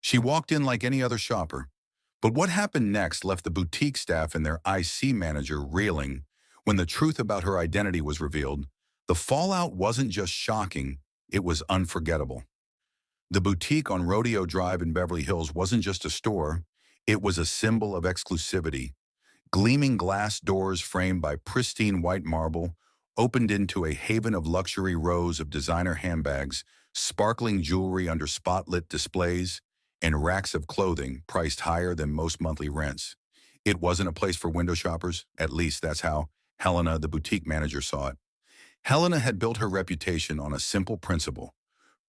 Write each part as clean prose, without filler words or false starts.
She walked in like any other shopper. But what happened next left the boutique staff and their IC manager reeling when the truth about her identity was revealed. The fallout wasn't just shocking, it was unforgettable. The boutique on Rodeo Drive in Beverly Hills wasn't just a store, it was a symbol of exclusivity. Gleaming glass doors framed by pristine white marble opened into a haven of luxury rows of designer handbags, sparkling jewelry under spotlit displays, and racks of clothing priced higher than most monthly rents. It wasn't a place for window shoppers, at least that's how Helena, the boutique manager, saw it. Helena had built her reputation on a simple principle.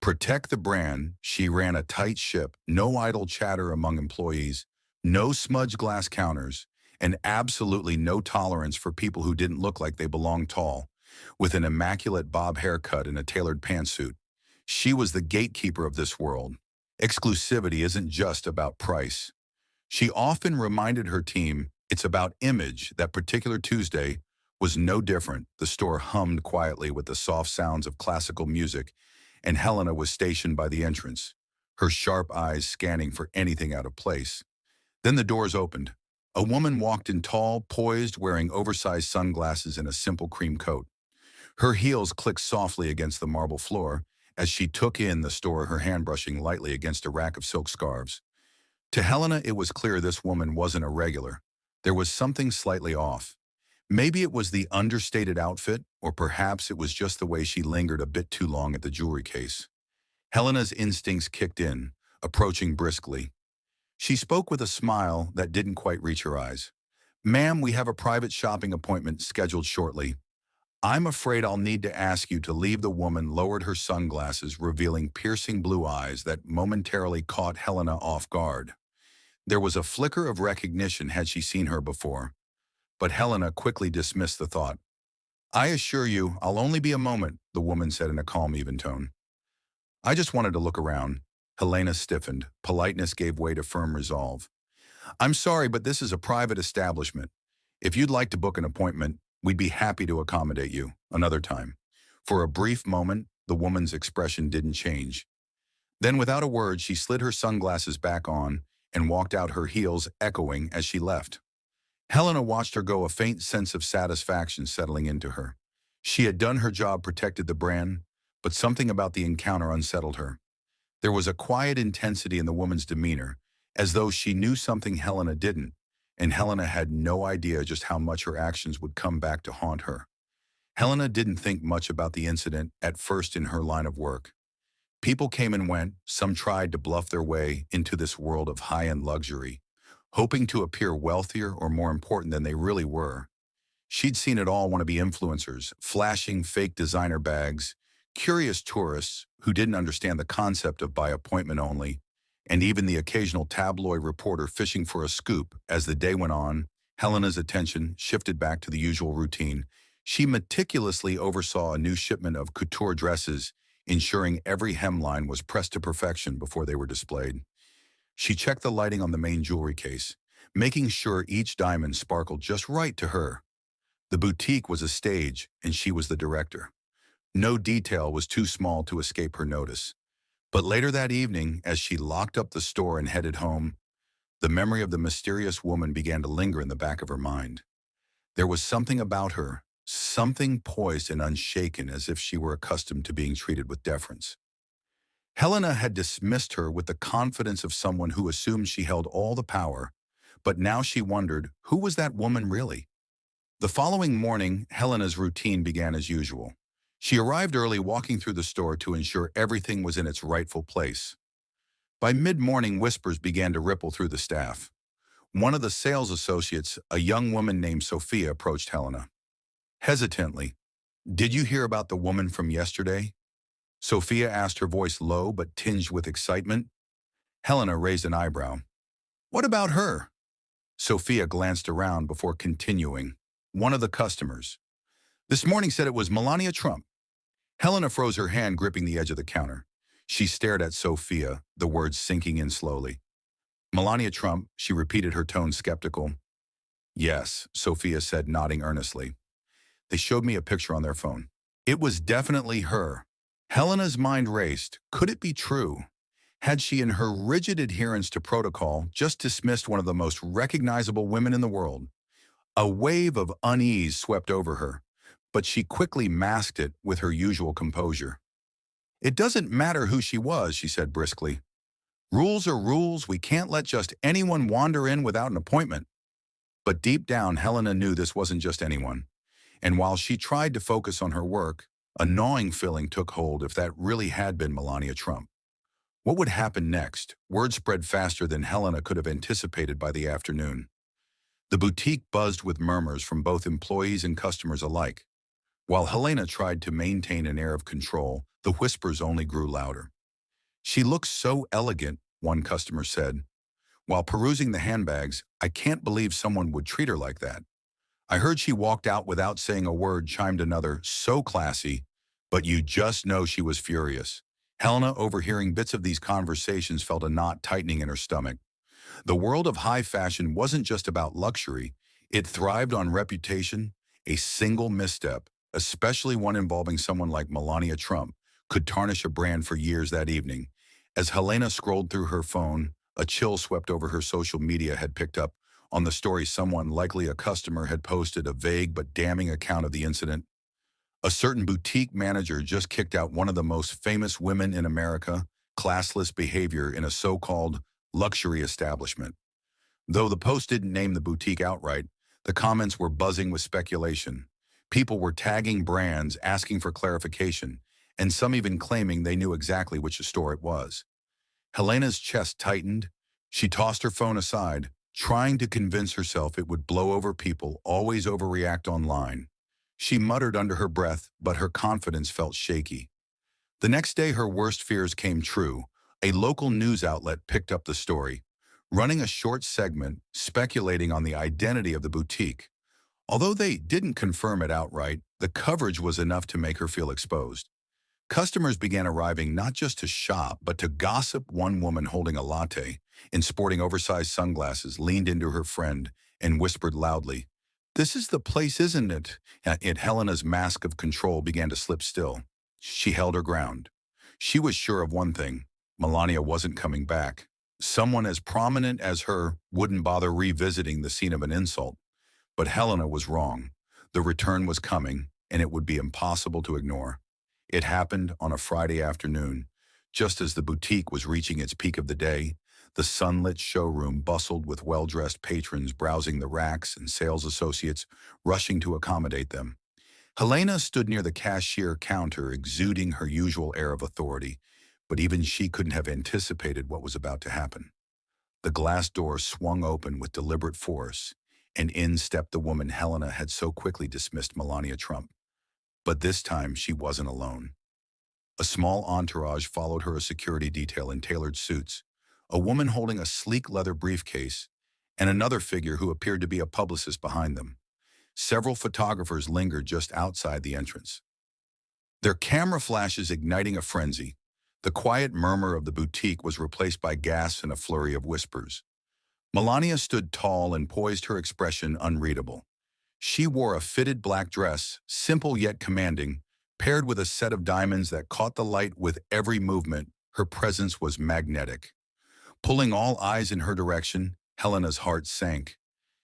Protect the brand. She ran a tight ship, no idle chatter among employees, no smudged glass counters, and absolutely no tolerance for people who didn't look like they belonged tall, with an immaculate bob haircut and a tailored pantsuit. She was the gatekeeper of this world. Exclusivity isn't just about price. She often reminded her team it's about image. That particular Tuesday was no different. The store hummed quietly with the soft sounds of classical music, and Helena was stationed by the entrance, her sharp eyes scanning for anything out of place. Then the doors opened. A woman walked in tall, poised, wearing oversized sunglasses and a simple cream coat. Her heels clicked softly against the marble floor as she took in the store, her hand brushing lightly against a rack of silk scarves. To Helena, it was clear this woman wasn't a regular. There was something slightly off. Maybe it was the understated outfit, or perhaps it was just the way she lingered a bit too long at the jewelry case. Helena's instincts kicked in, approaching briskly. She spoke with a smile that didn't quite reach her eyes. "Ma'am, we have a private shopping appointment scheduled shortly. I'm afraid I'll need to ask you to leave." The woman lowered her sunglasses, revealing piercing blue eyes that momentarily caught Helena off guard. There was a flicker of recognition had she seen her before, but Helena quickly dismissed the thought. "I assure you, I'll only be a moment," the woman said in a calm, even tone. "I just wanted to look around." Helena stiffened. Politeness gave way to firm resolve. "I'm sorry, but this is a private establishment. If you'd like to book an appointment, we'd be happy to accommodate you another time." For a brief moment, the woman's expression didn't change. Then, without a word, she slid her sunglasses back on and walked out, her heels echoing as she left. Helena watched her go, a faint sense of satisfaction settling into her. She had done her job, protected the brand, but something about the encounter unsettled her. There was a quiet intensity in the woman's demeanor, as though she knew something Helena didn't, and Helena had no idea just how much her actions would come back to haunt her. Helena didn't think much about the incident at first in her line of work. People came and went, some tried to bluff their way into this world of high-end luxury, hoping to appear wealthier or more important than they really were. She'd seen it all: wannabe influencers, flashing fake designer bags, curious tourists who didn't understand the concept of by appointment only, and even the occasional tabloid reporter fishing for a scoop. As the day went on, Helena's attention shifted back to the usual routine. She meticulously oversaw a new shipment of couture dresses, ensuring every hemline was pressed to perfection before they were displayed. She checked the lighting on the main jewelry case, making sure each diamond sparkled just right to her. The boutique was a stage, and she was the director. No detail was too small to escape her notice. But later that evening, as she locked up the store and headed home, the memory of the mysterious woman began to linger in the back of her mind. There was something about her, something poised and unshaken, as if she were accustomed to being treated with deference. Helena had dismissed her with the confidence of someone who assumed she held all the power, but now she wondered, who was that woman really? The following morning, Helena's routine began as usual. She arrived early, walking through the store to ensure everything was in its rightful place. By mid-morning, whispers began to ripple through the staff. One of the sales associates, a young woman named Sophia, approached Helena. Hesitantly, "Did you hear about the woman from yesterday?" Sophia asked, her voice low but tinged with excitement. Helena raised an eyebrow. "What about her?" Sophia glanced around before continuing. "One of the customers this morning said it was Melania Trump." Helena froze, her hand gripping the edge of the counter. She stared at Sophia, the words sinking in slowly. "Melania Trump," she repeated, her tone skeptical. "Yes," Sophia said, nodding earnestly. "They showed me a picture on their phone. It was definitely her." Helena's mind raced. Could it be true? had she, in her rigid adherence to protocol, just dismissed one of the most recognizable women in the world. A wave of unease swept over her, but she quickly masked it with her usual composure. "It doesn't matter who she was," she said briskly. "Rules are rules. We can't let just anyone wander in without an appointment." But deep down, Helena knew this wasn't just anyone. And while she tried to focus on her work, a gnawing feeling took hold if that really had been Melania Trump. What would happen next? Word spread faster than Helena could have anticipated by the afternoon. The boutique buzzed with murmurs from both employees and customers alike. While Helena tried to maintain an air of control, the whispers only grew louder. "She looks so elegant," one customer said. "While perusing the handbags, I can't believe someone would treat her like that." "I heard she walked out without saying a word," chimed another. "So classy." But you just know she was furious. Helena, overhearing bits of these conversations, felt a knot tightening in her stomach. The world of high fashion wasn't just about luxury. It thrived on reputation. A single misstep, especially one involving someone like Melania Trump, could tarnish a brand for years that evening. As Helena scrolled through her phone, a chill swept over her. Social media had picked up on the story. Someone, likely a customer, had posted a vague but damning account of the incident. A certain boutique manager just kicked out one of the most famous women in America, classless behavior in a so-called luxury establishment. Though the post didn't name the boutique outright, the comments were buzzing with speculation. People were tagging brands, asking for clarification, and some even claiming they knew exactly which store it was. Helena's chest tightened. She tossed her phone aside, trying to convince herself it would blow over. People always overreact online. She muttered under her breath, but her confidence felt shaky. The next day, her worst fears came true. A local news outlet picked up the story, running a short segment speculating on the identity of the boutique. Although they didn't confirm it outright, the coverage was enough to make her feel exposed. Customers began arriving not just to shop, but to gossip. One woman, holding a latte and sporting oversized sunglasses, leaned into her friend and whispered loudly, "This is the place, isn't it?" And Helena's mask of control began to slip still. She held her ground. She was sure of one thing: Melania wasn't coming back. Someone as prominent as her wouldn't bother revisiting the scene of an insult. But Helena was wrong. The return was coming, and it would be impossible to ignore. It happened on a Friday afternoon, just as the boutique was reaching its peak of the day. The sunlit showroom bustled with well-dressed patrons browsing the racks and sales associates rushing to accommodate them. Helena stood near the cashier counter, exuding her usual air of authority, but even she couldn't have anticipated what was about to happen. The glass door swung open with deliberate force, and in stepped the woman Helena had so quickly dismissed, Melania Trump. But this time she wasn't alone. A small entourage followed her, a security detail in tailored suits, a woman holding a sleek leather briefcase, and another figure who appeared to be a publicist behind them. Several photographers lingered just outside the entrance, their camera flashes igniting a frenzy. The quiet murmur of the boutique was replaced by gasps and a flurry of whispers. Melania stood tall and poised, her expression unreadable. She wore a fitted black dress, simple yet commanding, paired with a set of diamonds that caught the light with every movement. Her presence was magnetic. Pulling all eyes in her direction, Helena's heart sank.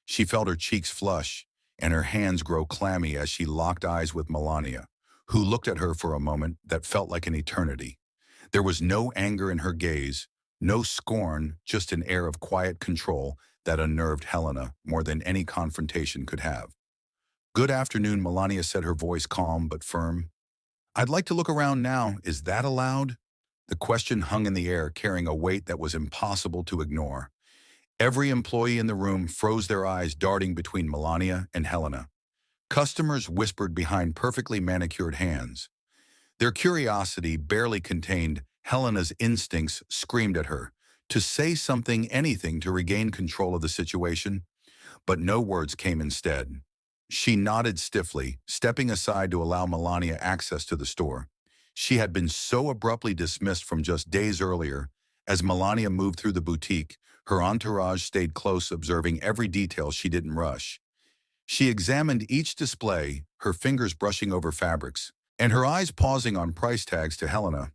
She felt her cheeks flush and her hands grow clammy as she locked eyes with Melania, who looked at her for a moment that felt like an eternity. There was no anger in her gaze, no scorn, just an air of quiet control that unnerved Helena more than any confrontation could have. "Good afternoon," Melania said, her voice calm but firm. "I'd like to look around now. Is that allowed?" The question hung in the air, carrying a weight that was impossible to ignore. Every employee in the room froze, their eyes darting between Melania and Helena. Customers whispered behind perfectly manicured hands. Their curiosity barely contained. Helena's instincts screamed at her to say something, anything to regain control of the situation, but no words came instead. She nodded stiffly, stepping aside to allow Melania access to the store. She had been so abruptly dismissed from just days earlier. As Melania moved through the boutique, her entourage stayed close, observing every detail. She didn't rush. She examined each display, her fingers brushing over fabrics, and her eyes pausing on price tags. To Helena,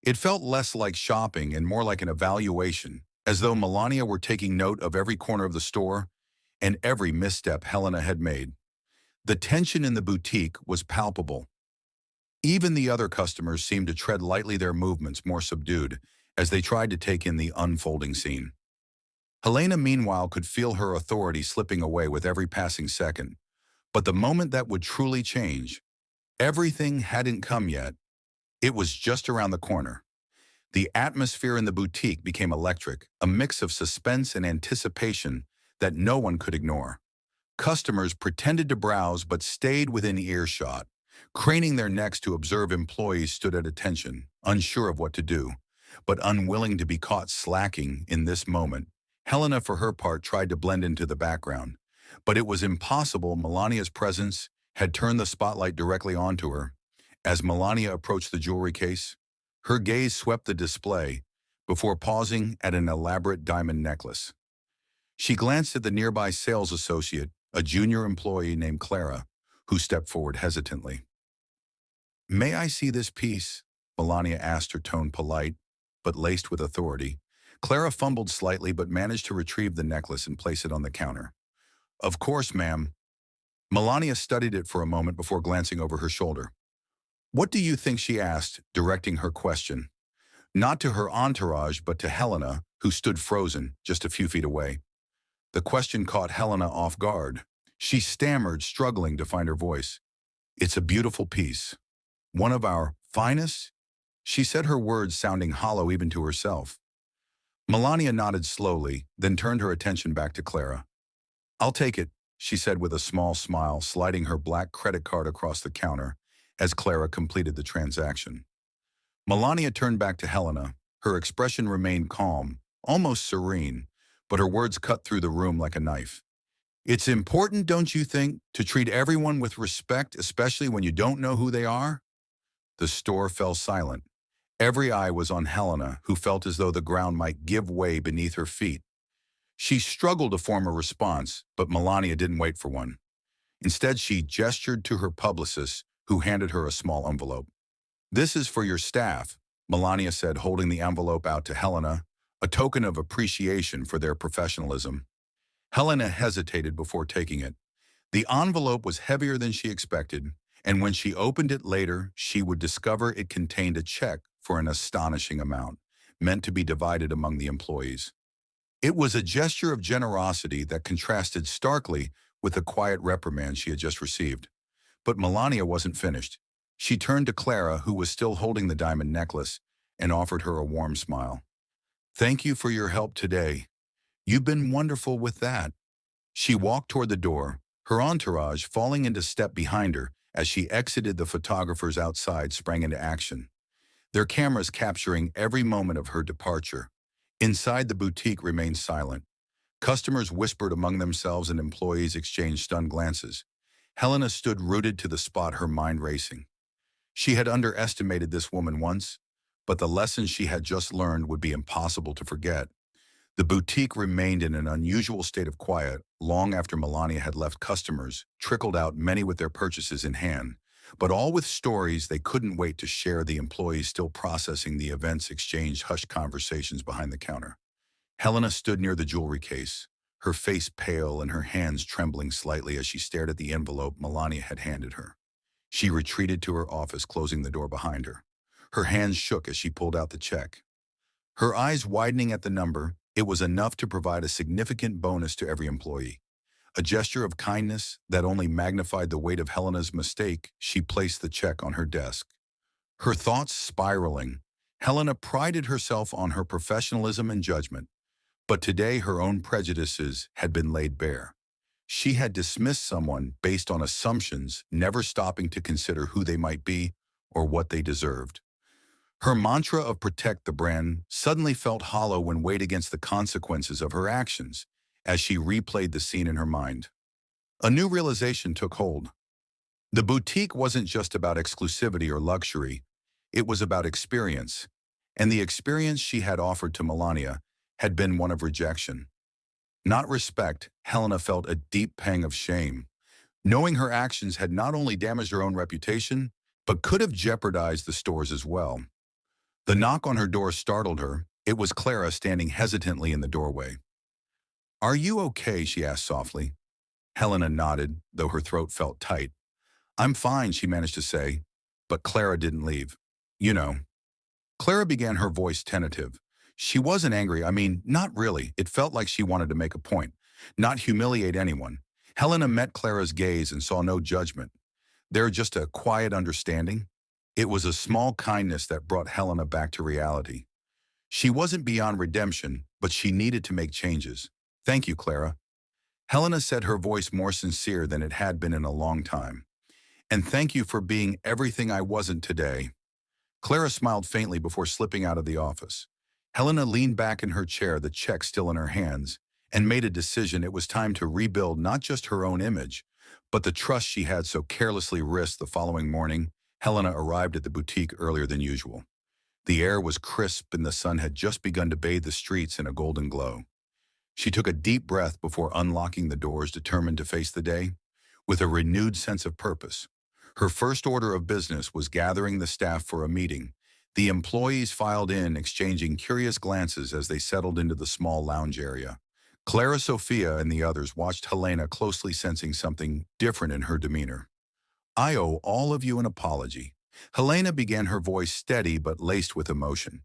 It felt less like shopping and more like an evaluation, as though Melania were taking note of every corner of the store and every misstep Helena had made. The tension in the boutique was palpable. Even the other customers seemed to tread lightly, their movements more subdued, as they tried to take in the unfolding scene. Helena, meanwhile, could feel her authority slipping away with every passing second. But the moment that would truly change, everything hadn't come yet. It was just around the corner. The atmosphere in the boutique became electric, a mix of suspense and anticipation that no one could ignore. Customers pretended to browse but stayed within earshot, craning their necks to observe. Employees stood at attention, unsure of what to do, but unwilling to be caught slacking in this moment. Helena, for her part, tried to blend into the background, but it was impossible. Melania's presence had turned the spotlight directly onto her. As Melania approached the jewelry case, her gaze swept the display before pausing at an elaborate diamond necklace. She glanced at the nearby sales associate, a junior employee named Clara, who stepped forward hesitantly. "May I see this piece?" Melania asked, her tone polite, but laced with authority. Clara fumbled slightly but managed to retrieve the necklace and place it on the counter. "Of course, ma'am." Melania studied it for a moment before glancing over her shoulder. "What do you think?" she asked, directing her question, not to her entourage but to Helena, who stood frozen just a few feet away. The question caught Helena off guard. She stammered, struggling to find her voice. "It's a beautiful piece. One of our finest?" She said, her words sounding hollow even to herself. Melania nodded slowly, then turned her attention back to Clara. "I'll take it," she said with a small smile, sliding her black credit card across the counter as Clara completed the transaction. Melania turned back to Helena. Her expression remained calm, almost serene, but her words cut through the room like a knife. "It's important, don't you think, to treat everyone with respect, especially when you don't know who they are?" The store fell silent. Every eye was on Helena, who felt as though the ground might give way beneath her feet. She struggled to form a response, but Melania didn't wait for one. Instead, she gestured to her publicist, who handed her a small envelope. "This is for your staff," Melania said, holding the envelope out to Helena, a token of appreciation for their professionalism. Helena hesitated before taking it. The envelope was heavier than she expected, and when she opened it later, she would discover it contained a check for an astonishing amount, meant to be divided among the employees. It was a gesture of generosity that contrasted starkly with the quiet reprimand she had just received. But Melania wasn't finished. She turned to Clara, who was still holding the diamond necklace, and offered her a warm smile. "Thank you for your help today. You've been wonderful with that." She walked toward the door, her entourage falling into step behind her. As she exited, the photographers outside sprang into action, their cameras capturing every moment of her departure. Inside, the boutique remained silent. Customers whispered among themselves and employees exchanged stunned glances. Helena stood rooted to the spot, her mind racing. She had underestimated this woman once, but the lessons she had just learned would be impossible to forget. The boutique remained in an unusual state of quiet long after Melania had left. Customers trickled out, many with their purchases in hand, but all with stories they couldn't wait to share. The employees still processing the events exchanged hushed conversations behind the counter. Helena stood near the jewelry case, her face pale and her hands trembling slightly as she stared at the envelope Melania had handed her. She retreated to her office, closing the door behind her. Her hands shook as she pulled out the check. Her eyes widening at the number, it was enough to provide a significant bonus to every employee. A gesture of kindness that only magnified the weight of Helena's mistake. She placed the check on her desk. Her thoughts spiraling, Helena prided herself on her professionalism and judgment. But today her own prejudices had been laid bare. She had dismissed someone based on assumptions, never stopping to consider who they might be or what they deserved. Her mantra of protect the brand suddenly felt hollow when weighed against the consequences of her actions. As she replayed the scene in her mind, a new realization took hold. The boutique wasn't just about exclusivity or luxury, it was about experience. And the experience she had offered to Melania had been one of rejection. Not respect. Helena felt a deep pang of shame, knowing her actions had not only damaged her own reputation, but could have jeopardized the store's as well. The knock on her door startled her. It was Clara standing hesitantly in the doorway. "Are you okay?" she asked softly. Helena nodded, though her throat felt tight. "I'm fine," she managed to say, but Clara didn't leave. "You know." Clara began, her voice tentative. She wasn't angry, not really. It felt like she wanted to make a point, not humiliate anyone. Helena met Clara's gaze and saw no judgment. There just a quiet understanding. It was a small kindness that brought Helena back to reality. She wasn't beyond redemption, but she needed to make changes. "Thank you, Clara." Helena said, her voice more sincere than it had been in a long time. "And thank you for being everything I wasn't today." Clara smiled faintly before slipping out of the office. Helena leaned back in her chair, the check still in her hands, and made a decision. It was time to rebuild not just her own image, but the trust she had so carelessly risked. The following morning, Helena arrived at the boutique earlier than usual. The air was crisp and the sun had just begun to bathe the streets in a golden glow. She took a deep breath before unlocking the doors, determined to face the day with a renewed sense of purpose. Her first order of business was gathering the staff for a meeting. The employees filed in, exchanging curious glances as they settled into the small lounge area. Clara, Sophia, and the others watched Helena closely, sensing something different in her demeanor. "I owe all of you an apology." Helena began, her voice steady but laced with emotion.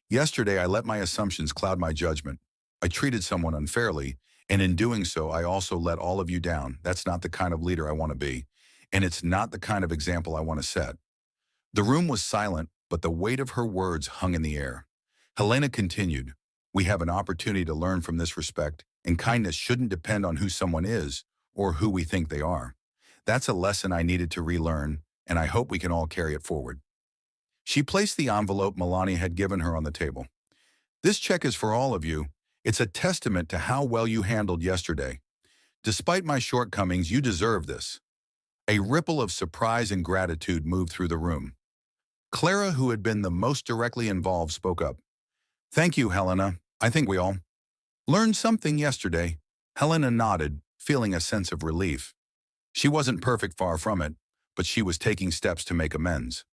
"Yesterday, I let my assumptions cloud my judgment. I treated someone unfairly, and in doing so, I also let all of you down. That's not the kind of leader I want to be, and it's not the kind of example I want to set." The room was silent, but the weight of her words hung in the air. Helena continued, "We have an opportunity to learn from this respect, and kindness shouldn't depend on who someone is or who we think they are. That's a lesson I needed to relearn, and I hope we can all carry it forward." She placed the envelope Melania had given her on the table. "This check is for all of you. It's a testament to how well you handled yesterday. Despite my shortcomings, you deserve this." A ripple of surprise and gratitude moved through the room. Clara, who had been the most directly involved, spoke up. "Thank you, Helena. I think we all learned something yesterday." Helena nodded, feeling a sense of relief. She wasn't perfect, far from it, but she was taking steps to make amends.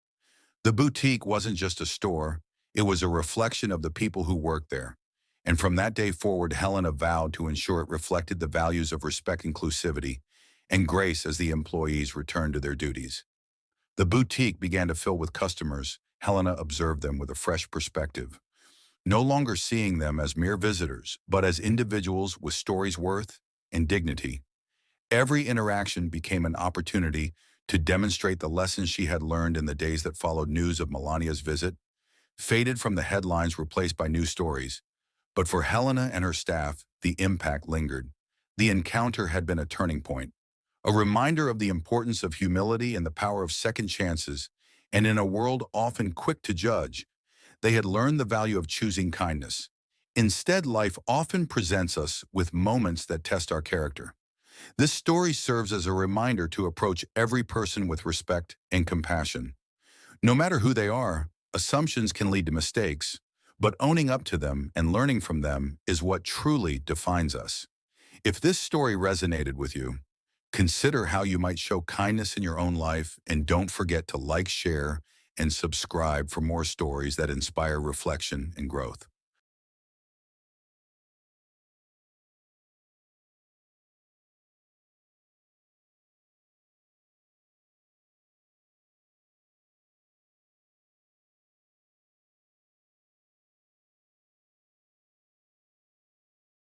The boutique wasn't just a store, it was a reflection of the people who worked there. And from that day forward, Helena vowed to ensure it reflected the values of respect, inclusivity, and grace as the employees returned to their duties. The boutique began to fill with customers. Helena observed them with a fresh perspective, no longer seeing them as mere visitors, but as individuals with stories, worth, and dignity. Every interaction became an opportunity to demonstrate the lessons she had learned. In the days that followed, news of Melania's visit faded from the headlines, replaced by new stories. But for Helena and her staff, the impact lingered. The encounter had been a turning point, a reminder of the importance of humility and the power of second chances. And in a world often quick to judge, they had learned the value of choosing kindness. Instead, life often presents us with moments that test our character. This story serves as a reminder to approach every person with respect and compassion. No matter who they are, assumptions can lead to mistakes, but owning up to them and learning from them is what truly defines us. If this story resonated with you, consider how you might show kindness in your own life, and don't forget to like, share, and subscribe for more stories that inspire reflection and growth.